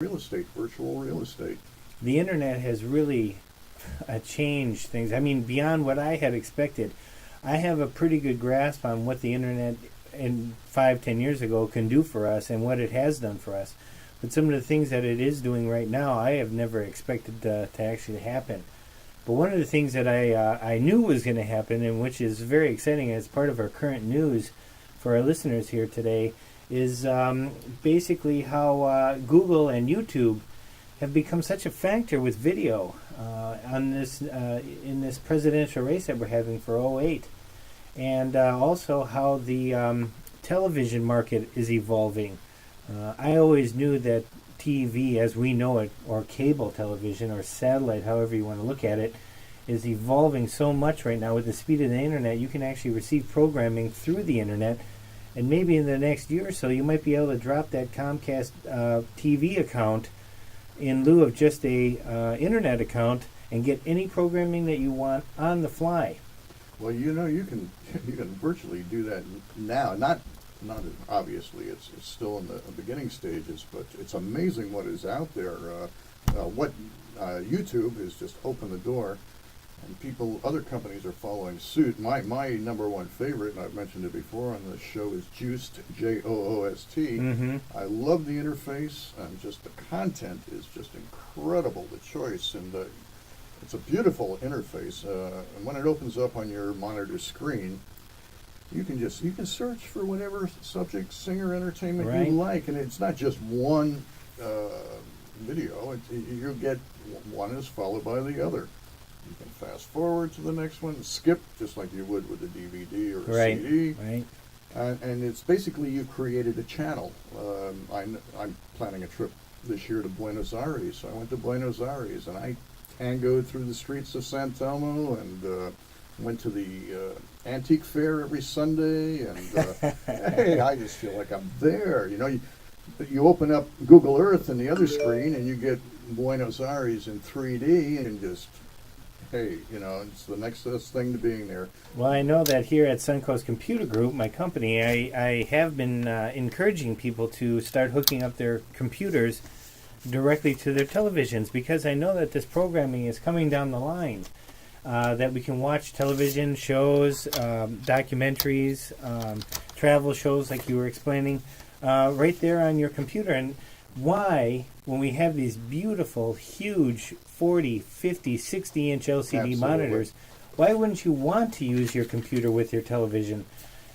real estate, virtual real estate. The internet has really changed things. I mean, beyond what I had expected. I have a pretty good grasp on what the internet in 5-10 years ago can do for us and what it has done for us. But some of the things that it is doing right now, I have never expected to actually happen. But one of the things that I knew was going to happen, and which is very exciting as part of our current news for our listeners here today, is basically how Google and YouTube have become such a factor with video on this in this presidential race that we're having for '08, and also how the television market is evolving. I always knew that TV, as we know it, or cable television, or satellite, however you want to look at it, is evolving so much right now with the speed of the internet. You can actually receive programming through the internet, and maybe in the next year or so, you might be able to drop that Comcast TV account in lieu of just a internet account and get any programming that you want on the fly. Well, you know, you can virtually do that now. Not obviously, it's still in the beginning stages, but it's amazing what is out there. What YouTube has just opened the door, and other companies are following suit. My number one favorite, and I've mentioned it before on the show, is Joost, Joost. I love the interface, and just the content is just incredible. The choice, and it's a beautiful interface. And when it opens up on your monitor screen, you can search for whatever subject, singer, entertainment you like, and it's not just one video. You get one is followed by the other. You can fast forward to the next one, skip just like you would with a DVD or a CD. Right. And it's basically you've created a channel. I'm planning a trip this year to Buenos Aires. So I went to Buenos Aires, and I tangoed through the streets of San Telmo, and went to the antique fair every Sunday. And hey, I just feel like I'm there. You know, you open up Google Earth in the other screen, and you get Buenos Aires in 3D, and just, hey, you know, it's the next best thing to being there. Well, I know that here at Suncoast Computer Group, my company, I have been encouraging people to start hooking up their computers directly to their televisions, because I know that this programming is coming down the line, that we can watch television shows, documentaries, travel shows like you were explaining, right there on your computer. And why, when we have these beautiful, huge 40, 50, 60-inch LCD Absolutely. monitors, why wouldn't you want to use your computer with your television?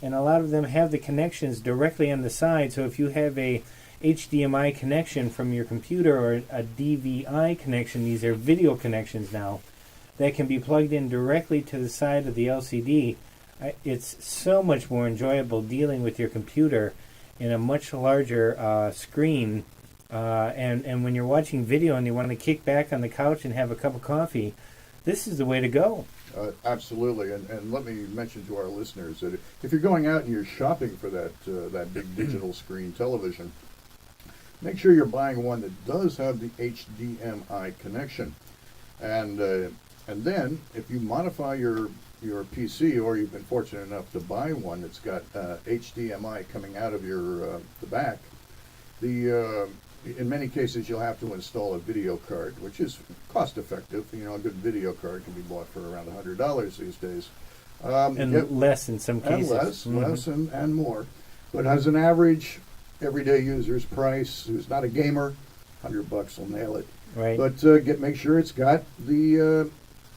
And a lot of them have the connections directly on the side, so if you have a HDMI connection from your computer or a DVI connection, these are video connections now, that can be plugged in directly to the side of the LCD. It's so much more enjoyable dealing with your computer in a much larger screen. And when you're watching video and you want to kick back on the couch and have a cup of coffee, this is the way to go. Absolutely, and let me mention to our listeners that if you're going out and you're shopping for that big digital screen television, make sure you're buying one that does have the HDMI connection. And then, if you modify your PC, or you've been fortunate enough to buy one that's got HDMI coming out of the back, in many cases you'll have to install a video card, which is cost effective. You know, a good video card can be bought for around $100 these days. And less in some cases. And less and more. But as an average everyday user's price, who's not a gamer, $100 will nail it. Right. But make sure it's got the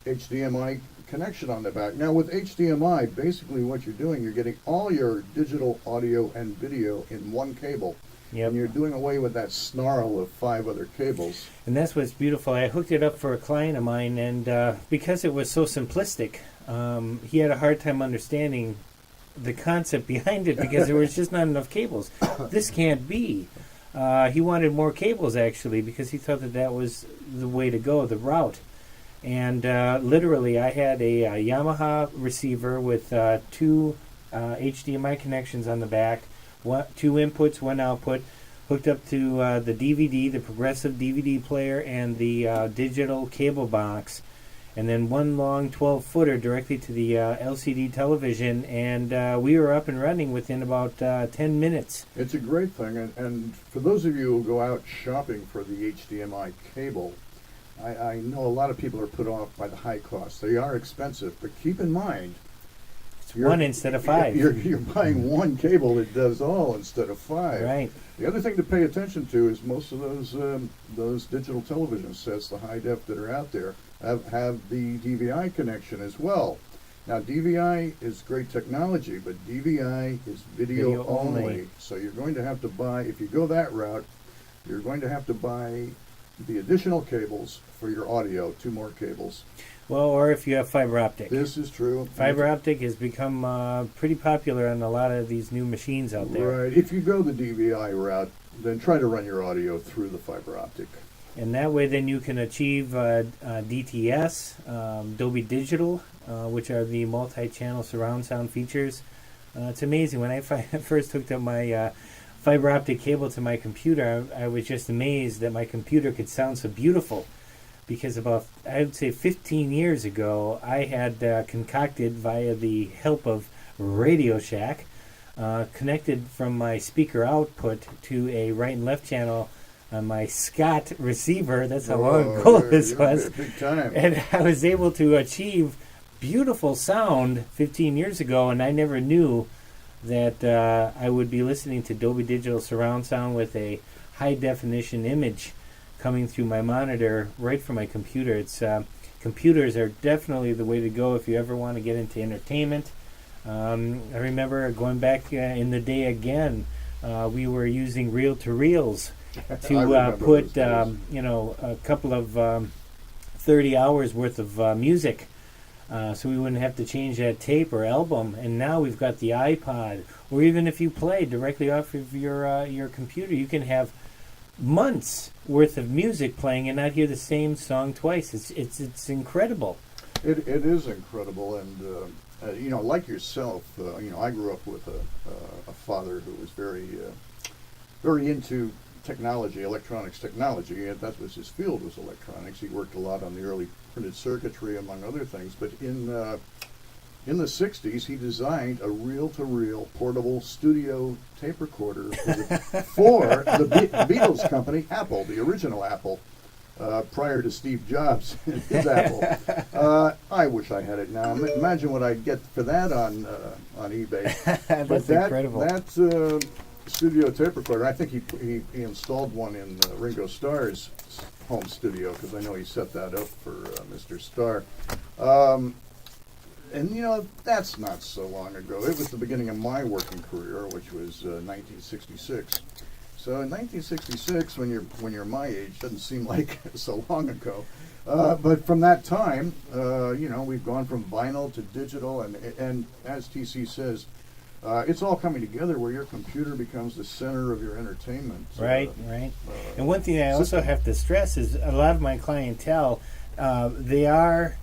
HDMI connection on the back. Now with HDMI, basically what you're doing, you're getting all your digital audio and video in one cable. Yep. And you're doing away with that snarl of 5 other cables. And that's what's beautiful. I hooked it up for a client of mine, and because it was so simplistic, he had a hard time understanding the concept behind it, because there was just not enough cables. This can't be. He wanted more cables, actually, because he thought that was the way to go, the route. And literally, I had a Yamaha receiver with 2 HDMI connections on the back, 2 inputs, 1 output, hooked up to the DVD, the progressive DVD player, and the digital cable box. and then one long 12-footer directly to the LCD television, and we were up and running within about 10 minutes. It's a great thing, and for those of you who go out shopping for the HDMI cable, I know a lot of people are put off by the high cost. They are expensive, but keep in mind, It's one instead of five. You're buying one cable that does all instead of five. Right. The other thing to pay attention to is most of those digital television sets, the high def that are out there, have the DVI connection as well. Now, DVI is great technology, but DVI is video only. So you're going to have to buy, if you go that route, you're going to have to buy the additional cables for your audio, 2 more cables. Well, or if you have fiber optic. This is true. Fiber optic has become pretty popular on a lot of these new machines out there. Right. If you go the DVI route, then try to run your audio through the fiber optic. And that way then you can achieve DTS, Dolby Digital, which are the multi-channel surround sound features. It's amazing. When I first hooked up my fiber optic cable to my computer, I was just amazed that my computer could sound so beautiful. Because about, I would say 15 years ago, I had concocted via the help of Radio Shack, connected from my speaker output to a right and left channel on my Scott receiver. That's how long ago this was. Big time. And I was able to achieve beautiful sound 15 years ago, and I never knew that I would be listening to Dolby Digital surround sound with a high definition image coming through my monitor right from my computer. It's computers are definitely the way to go if you ever want to get into entertainment. I remember going back in the day again, we were using reel-to-reels to put a couple of 30 hours worth of music, so we wouldn't have to change that tape or album. And now we've got the iPod, or even if you play directly off of your computer, you can have months worth of music playing and not hear the same song twice. It's incredible. It is incredible, and like yourself, I grew up with a father who was very into technology, electronics technology, and that was his field, was electronics. He worked a lot on the early printed circuitry, among other things. But in the 60s, he designed a reel-to-reel portable studio tape recorder for the Beatles company, Apple, the original Apple, prior to Steve Jobs and his Apple. I wish I had it now. Imagine what I'd get for that on eBay. That's incredible. That studio tape recorder, I think he installed one in Ringo Starr's home studio, because I know he set that up for Mr. Starr. And, that's not so long ago. It was the beginning of my working career, which was 1966. So in 1966, when you're my age, doesn't seem like so long ago. But from that time, we've gone from vinyl to digital, and as TC says, it's all coming together where your computer becomes the center of your entertainment. Right. And one thing I also have to stress is a lot of my clientele, they are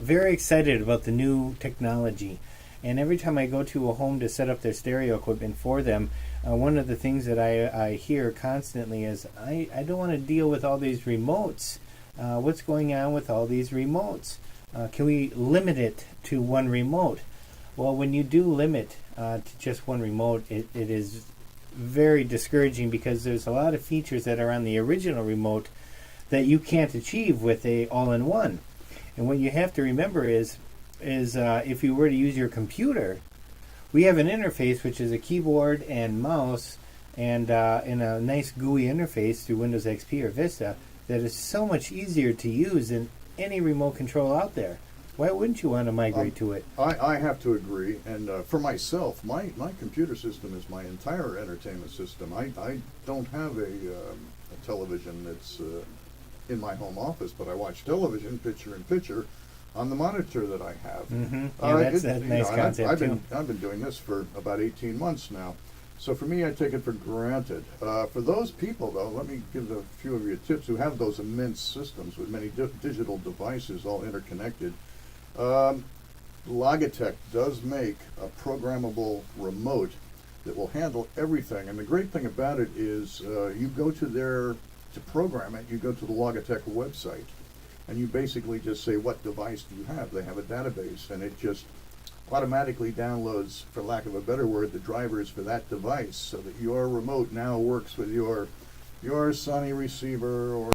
very excited about the new technology. And every time I go to a home to set up their stereo equipment for them, one of the things that I hear constantly is, I don't want to deal with all these remotes. What's going on with all these remotes? Can we limit it to one remote? Well, when you do limit to just one remote, it is very discouraging, because there's a lot of features that are on the original remote that you can't achieve with a all-in-one. And what you have to remember is if you were to use your computer, we have an interface which is a keyboard and mouse, and in a nice GUI interface through Windows XP or Vista that is so much easier to use than any remote control out there. Why wouldn't you want to migrate to it? I have to agree. And for myself, my computer system is my entire entertainment system. I don't have a television that's in my home office, but I watch television picture-in-picture on the monitor that I have. Mm-hmm. Yeah, that's a nice concept, I've been doing this for about 18 months now. So for me, I take it for granted. For those people, though, let me give a few of you tips who have those immense systems with many digital devices all interconnected. Logitech does make a programmable remote that will handle everything. And the great thing about it is you go to program it, you go to the Logitech website. and you basically just say, what device do you have? They have a database, and it just automatically downloads, for lack of a better word, the drivers for that device, so that your remote now works with your Sony receiver or